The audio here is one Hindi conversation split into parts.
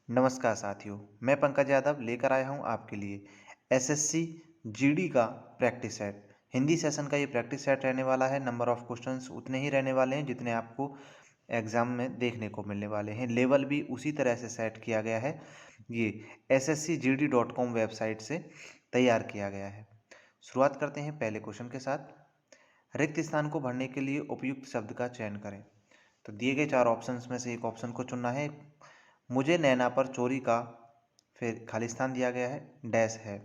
नमस्कार साथियों, मैं पंकज यादव लेकर आया हूं आपके लिए एसएससी जीडी का प्रैक्टिस सेट। हिंदी सेशन का ये प्रैक्टिस सेट रहने वाला है। नंबर ऑफ क्वेश्चंस उतने ही रहने वाले हैं जितने आपको एग्जाम में देखने को मिलने वाले हैं। लेवल भी उसी तरह से सेट किया गया है। ये ssgd.com वेबसाइट से तैयार किया गया है। शुरुआत करते हैं पहले क्वेश्चन के साथ। रिक्त स्थान को भरने के लिए उपयुक्त शब्द का चयन करें। तो दिए गए चार ऑप्शंस में से एक ऑप्शन को चुनना है। मुझे नैना पर चोरी का, फिर खालिस्तान दिया गया है, डैश है।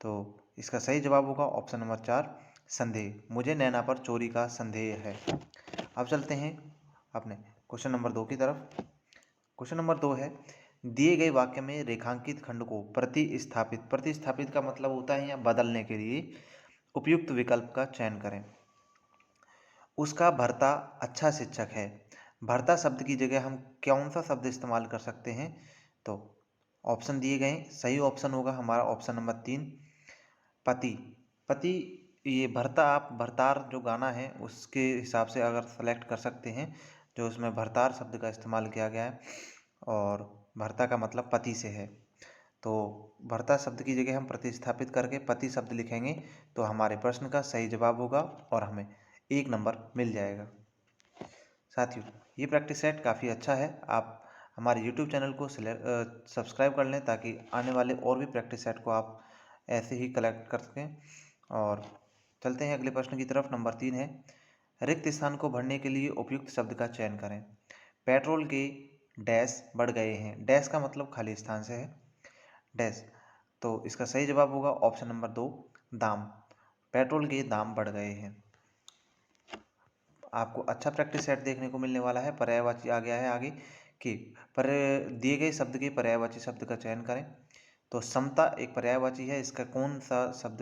तो इसका सही जवाब होगा ऑप्शन नंबर 4, संदेह। मुझे नैना पर चोरी का संदेह है। अब चलते हैं अपने क्वेश्चन नंबर 2 की तरफ। क्वेश्चन नंबर 2 है, दिए गए वाक्य में रेखांकित खंड को प्रतिस्थापित का मतलब होता है या बदलने के लिए उपयुक्त विकल्प का चयन करें। उसका भर्ता अच्छा शिक्षक है। भर्ता शब्द की जगह हम कौन सा शब्द इस्तेमाल कर सकते हैं? तो ऑप्शन दिए गए, सही ऑप्शन होगा हमारा ऑप्शन नंबर 3, पति। पति, ये भर्ता, आप भरतार जो गाना है उसके हिसाब से अगर सेलेक्ट कर सकते हैं, जो उसमें भरतार शब्द का इस्तेमाल किया गया है और भर्ता का मतलब पति से है। तो भर्ता शब्द की जगह हम प्रतिस्थापित करके पति शब्द लिखेंगे तो हमारे प्रश्न का सही जवाब होगा और हमें 1 नंबर मिल जाएगा। साथियों, ये प्रैक्टिस सेट काफ़ी अच्छा है। आप हमारे YouTube चैनल को सब्सक्राइब कर लें ताकि आने वाले और भी प्रैक्टिस सेट को आप ऐसे ही कलेक्ट कर सकें। और चलते हैं अगले प्रश्न की तरफ। नंबर 3 है, रिक्त स्थान को भरने के लिए उपयुक्त शब्द का चयन करें। पेट्रोल के डैश बढ़ गए हैं। डैश का मतलब खाली स्थान से है, डैश। तो इसका सही जवाब होगा ऑप्शन नंबर 2, दाम। पेट्रोल के दाम बढ़ गए हैं। आपको अच्छा प्रैक्टिस सेट देखने को मिलने वाला है। पर्यायवाची आ गया है आगे कि पर दिए गए शब्द के पर्यायवाची शब्द का चयन करें। तो समता एक पर्यायवाची है। इसका कौन सा शब्द?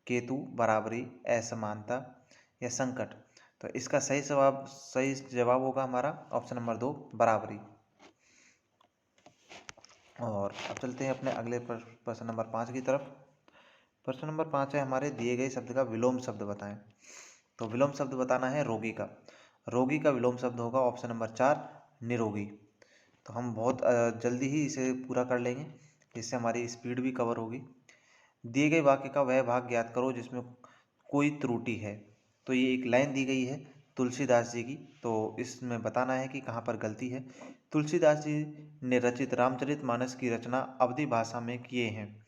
केतु, बराबरी, असमानता या संकट। तो इसका सही जवाब होगा हमारा ऑप्शन नंबर 2, बराबरी। और अब चलते हैं अपने अगले प्रश्न नंबर 5 की तरफ। प्रश्न नंबर 5 है हमारे, दिए गए शब्द का विलोम शब्द बताएं। तो विलोम शब्द बताना है रोगी का। रोगी का विलोम शब्द होगा ऑप्शन नंबर 4, निरोगी। तो हम बहुत जल्दी ही इसे पूरा कर लेंगे, जिससे हमारी स्पीड भी कवर होगी। दिए गए वाक्य का वह भाग ज्ञात करो जिसमें कोई त्रुटि है। तो ये एक लाइन दी गई है तुलसीदास जी की, तो इसमें बताना है कि कहाँ पर गलती है। तुलसीदास जी ने रचित रामचरितमानस की रचना अवधी भाषा में किए हैं।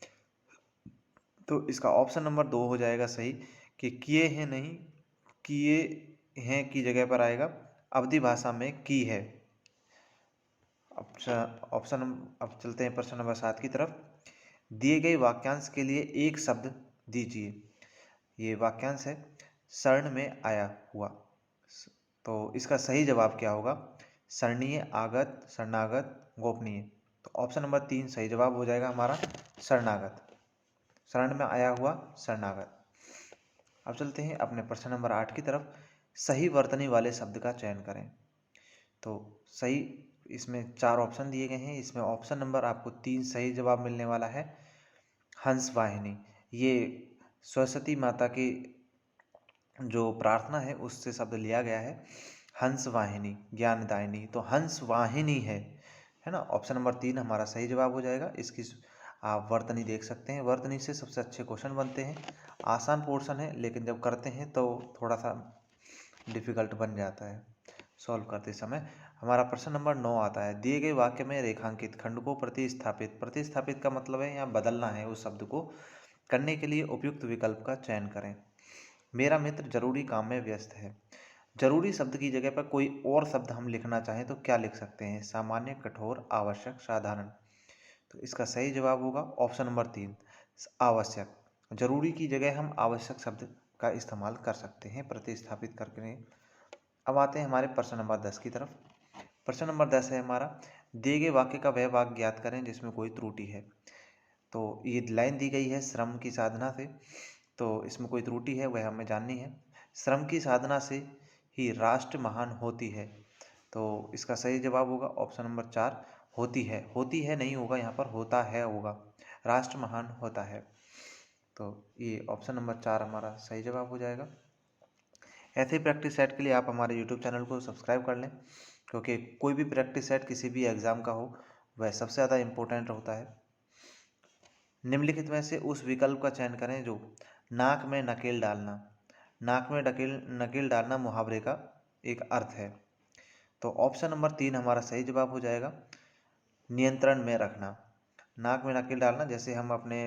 तो इसका ऑप्शन नंबर 2 हो जाएगा सही, कि किए हैं नहीं, किए हैं की जगह पर आएगा अवधी भाषा में की है। ऑप्शन अब चलते हैं प्रश्न नंबर 7 की तरफ। दिए गए वाक्यांश के लिए एक शब्द दीजिए। ये वाक्यांश है शरण में आया हुआ। तो इसका सही जवाब क्या होगा? शरणीय, आगत, शरणागत, गोपनीय। तो ऑप्शन नंबर 3 सही जवाब हो जाएगा हमारा, शरणागत। शरण में आया हुआ, शरणागत। अब चलते हैं अपने प्रश्न नंबर 8 की तरफ। सही वर्तनी वाले शब्द का चयन करें। तो सही, इसमें 4 ऑप्शन दिए गए हैं। इसमें ऑप्शन नंबर आपको 3 सही जवाब मिलने वाला है, हंस वाहिनी। ये सरस्वती माता की जो प्रार्थना है उससे शब्द लिया गया है, हंस वाहिनी, ज्ञानदायिनी। तो हंस वाहिनी है ना। ऑप्शन नंबर 3 हमारा सही जवाब हो जाएगा। इसकी आप वर्तनी देख सकते हैं। वर्तनी से सबसे अच्छे क्वेश्चन बनते हैं। आसान पोर्शन है लेकिन जब करते हैं तो थोड़ा सा डिफिकल्ट बन जाता है सॉल्व करते समय। हमारा प्रश्न नंबर 9 आता है, दिए गए वाक्य में रेखांकित खंड को प्रतिस्थापित का मतलब है यहाँ बदलना है उस शब्द को। करने के लिए उपयुक्त विकल्प का चयन करें। मेरा मित्र जरूरी काम में व्यस्त है। जरूरी शब्द की जगह पर कोई और शब्द हम लिखना चाहें तो क्या लिख सकते हैं? सामान्य, कठोर, आवश्यक, साधारण। तो इसका सही जवाब होगा ऑप्शन नंबर 3, आवश्यक। जरूरी की जगह हम आवश्यक शब्द का इस्तेमाल कर सकते हैं प्रतिस्थापित करके। अब आते हैं हमारे प्रश्न नंबर 10 की तरफ। प्रश्न नंबर 10 है हमारा, दिए गए वाक्य का वह भाग ज्ञात करें जिसमें कोई त्रुटि है। तो ये लाइन दी गई है श्रम की साधना से, तो इसमें कोई त्रुटि है वह हमें जाननी है। श्रम की साधना से ही राष्ट्र महान होती है। तो इसका सही जवाब होगा ऑप्शन नंबर 4, होती है नहीं होगा, यहाँ पर होता है होगा। राष्ट्र महान होता है। तो ये ऑप्शन नंबर 4 हमारा सही जवाब हो जाएगा। ऐसे ही प्रैक्टिस सेट के लिए आप हमारे यूट्यूब चैनल को सब्सक्राइब कर लें, क्योंकि कोई भी प्रैक्टिस सेट किसी भी एग्ज़ाम का हो वह सबसे ज़्यादा इम्पोर्टेंट होता है। निम्नलिखित में से उस विकल्प का चयन करें जो नाक में नकेल डालना, नाक में नकेल डालना मुहावरे का एक अर्थ है। तो ऑप्शन नंबर 3 हमारा सही जवाब हो जाएगा, नियंत्रण में रखना। नाक में नकेल डालना, जैसे हम अपने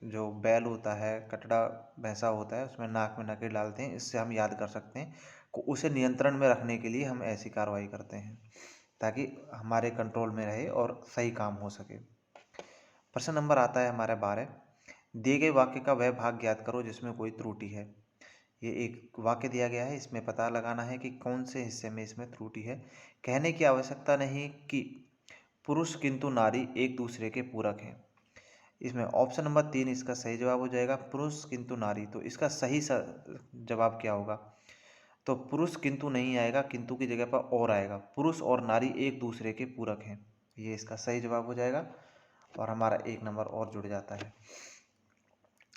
जो बैल होता है, कटड़ा भैंसा होता है, उसमें नाक में नकेल डालते हैं, इससे हम याद कर सकते हैं को उसे नियंत्रण में रखने के लिए हम ऐसी कार्रवाई करते हैं ताकि हमारे कंट्रोल में रहे और सही काम हो सके। प्रश्न नंबर आता है हमारा 12, दिए गए वाक्य का वह भाग ज्ञात करो जिसमें कोई त्रुटि है। ये एक वाक्य दिया गया है, इसमें पता लगाना है कि कौन से हिस्से में इसमें त्रुटि है। कहने की आवश्यकता नहीं कि पुरुष किंतु नारी एक दूसरे के पूरक हैं। इसमें ऑप्शन नंबर 3 इसका सही जवाब हो जाएगा, पुरुष किंतु नारी। तो इसका सही जवाब क्या होगा? तो पुरुष किंतु नहीं आएगा, किंतु की जगह पर और आएगा। पुरुष और नारी एक दूसरे के पूरक हैं, ये इसका सही जवाब हो जाएगा और हमारा 1 नंबर और जुड़ जाता है।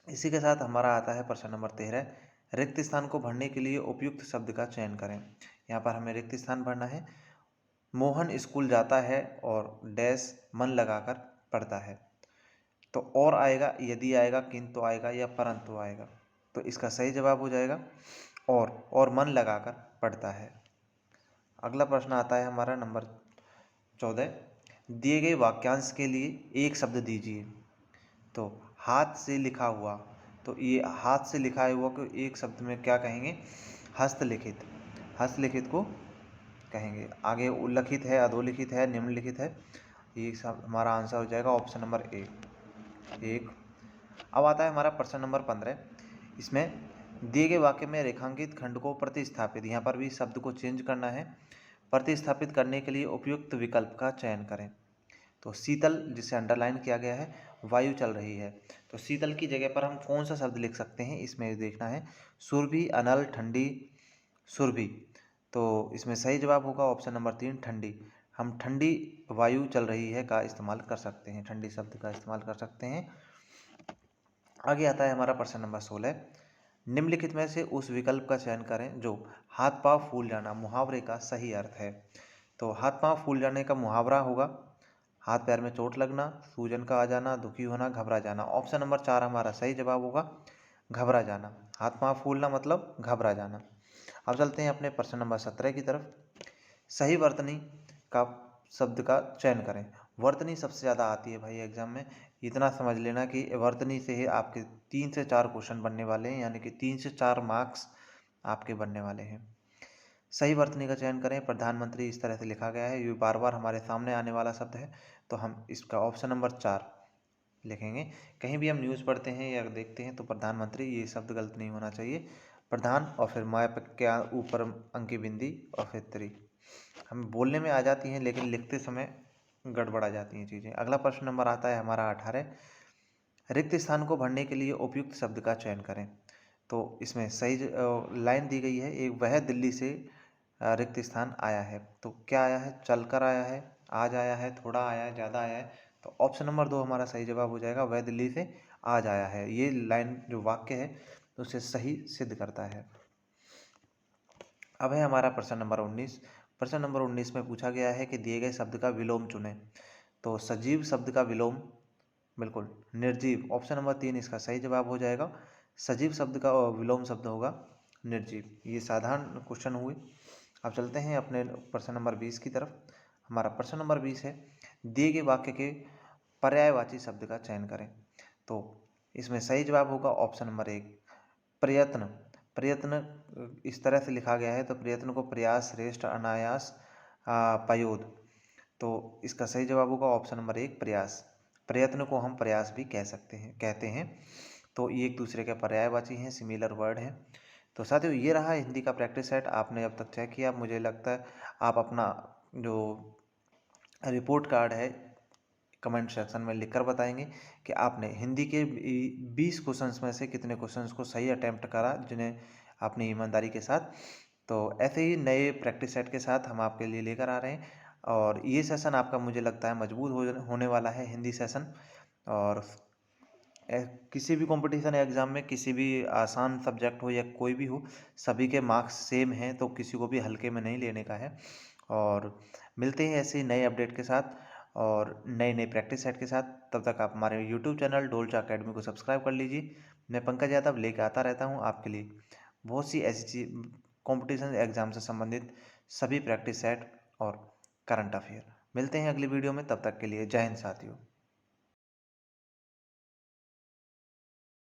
इसी के साथ हमारा आता है प्रश्न नंबर 13, रिक्त स्थान को भरने के लिए उपयुक्त शब्द का चयन करें। यहाँ पर हमें रिक्त स्थान भरना है। मोहन स्कूल जाता है और डैश मन लगाकर पढ़ता है। तो और आएगा, यदि आएगा, किंतु आएगा या परंतु आएगा। तो इसका सही जवाब हो जाएगा और मन लगाकर पढ़ता है। अगला प्रश्न आता है हमारा नंबर 14, दिए गए वाक्यांश के लिए एक शब्द दीजिए। तो हाथ से लिखा हुआ, तो ये हाथ से लिखा हुआ को एक शब्द में क्या कहेंगे? हस्तलिखित। हस्तलिखित को कहेंगे। आगे उल्लिखित है, अधोलिखित है, निम्नलिखित है, ये सब हमारा आंसर हो जाएगा ऑप्शन नंबर 1। अब आता है हमारा प्रश्न नंबर 15, इसमें दिए गए वाक्य में रेखांकित खंड को प्रतिस्थापित, यहाँ पर भी शब्द को चेंज करना है। प्रतिस्थापित करने के लिए उपयुक्त विकल्प का चयन करें। तो शीतल, जिसे अंडरलाइन किया गया है, वायु चल रही है। तो शीतल की जगह पर हम कौन सा शब्द लिख सकते हैं, इसमें देखना है। सुरभि, अनल, ठंडी, सुरभि। तो इसमें सही जवाब होगा ऑप्शन नंबर 3 ठंडी। हम ठंडी वायु चल रही है का इस्तेमाल कर सकते हैं, ठंडी शब्द का इस्तेमाल कर सकते हैं। आगे आता है हमारा प्रश्न नंबर 16, निम्नलिखित में से उस विकल्प का चयन करें जो हाथ पांव फूल जाना मुहावरे का सही अर्थ है। तो हाथ पांव फूल जाने का मुहावरा होगा हाथ पैर में चोट लगना, सूजन का आ जाना, दुखी होना, घबरा जाना। ऑप्शन नंबर 4 हमारा सही जवाब होगा, घबरा जाना। हाथ पांव फूलना मतलब घबरा जाना। अब चलते हैं अपने प्रश्न नंबर 17 की तरफ। सही वर्तनी का शब्द का चयन करें। वर्तनी सबसे ज़्यादा आती है भाई एग्जाम में, इतना समझ लेना कि वर्तनी से ही आपके 3 से 4 क्वेश्चन बनने वाले हैं, यानी कि 3 से 4 मार्क्स आपके बनने वाले हैं। सही वर्तनी का चयन करें। प्रधानमंत्री इस तरह से लिखा गया है, ये बार बार हमारे सामने आने वाला शब्द है, तो हम इसका ऑप्शन नंबर 4 लिखेंगे। कहीं भी हम न्यूज़ पढ़ते हैं या देखते हैं तो प्रधानमंत्री, ये शब्द गलत नहीं होना चाहिए। प्रधान और फिर माय के ऊपर अंकी बिंदी और फिर त्री, हम बोलने में आ जाती हैं लेकिन लिखते समय गड़बड़ा जाती हैं चीज़ें। अगला प्रश्न नंबर आता है हमारा 18, रिक्त स्थान को भरने के लिए उपयुक्त शब्द का चयन करें। तो इसमें सही लाइन दी गई है, एक वह दिल्ली से रिक्त स्थान आया है। तो क्या आया है? चलकर आया है, आज आया है, थोड़ा आया है, ज़्यादा आया है। तो ऑप्शन नंबर 2 हमारा सही जवाब हो जाएगा, वह दिल्ली से आज आया है। ये लाइन जो वाक्य है तो उसे सही सिद्ध करता है। अब है हमारा प्रश्न नंबर 19। प्रश्न नंबर 19 में पूछा गया है कि दिए गए शब्द का विलोम चुनें। तो सजीव शब्द का विलोम बिल्कुल निर्जीव, ऑप्शन नंबर 3 इसका सही जवाब हो जाएगा। सजीव शब्द का विलोम शब्द होगा निर्जीव। ये साधारण क्वेश्चन हुए। अब चलते हैं अपने प्रश्न नंबर 20 की तरफ। हमारा प्रश्न नंबर 20 है, दिए गए वाक्य के पर्यायवाची शब्द का चयन करें। तो इसमें सही जवाब होगा ऑप्शन नंबर 1 प्रयत्न। प्रयत्न इस तरह से लिखा गया है, तो प्रयत्न को प्रयास, श्रेष्ठ, अनायास, पयोद। तो इसका सही जवाब होगा ऑप्शन नंबर 1 प्रयास। प्रयत्न को हम प्रयास भी कहते हैं। तो ये एक दूसरे के पर्यायवाची हैं, सिमिलर वर्ड हैं। तो साथियों ये रहा हिंदी का प्रैक्टिस सेट। आपने अब तक चेक किया, मुझे लगता है आप अपना जो रिपोर्ट कार्ड है कमेंट सेक्शन में लिखकर बताएंगे कि आपने हिंदी के 20 क्वेश्चंस में से कितने क्वेश्चंस को सही अटेम्प्ट करा, जिन्हें आपने ईमानदारी के साथ। तो ऐसे ही नए प्रैक्टिस सेट के साथ हम आपके लिए लेकर आ रहे हैं, और ये सेशन आपका मुझे लगता है मजबूत होने वाला है, हिंदी सेशन। और किसी भी कंपटीशन एग्ज़ाम में किसी भी आसान सब्जेक्ट हो या कोई भी हो, सभी के मार्क्स सेम हैं, तो किसी को भी हल्के में नहीं लेने का है। और मिलते हैं ऐसे ही नए अपडेट के साथ। और नए नए प्रैक्टिस सेट के साथ। तब तक आप हमारे यूट्यूब चैनल डोलचा अकेडमी को सब्सक्राइब कर लीजिए। मैं पंकज यादव लेके आता रहता हूँ आपके लिए बहुत सी ऐसी चीज कॉम्पिटिशन एग्जाम से संबंधित सभी प्रैक्टिस सेट और करंट अफेयर। मिलते हैं अगली वीडियो में, तब तक के लिए जय हिंद साथियों।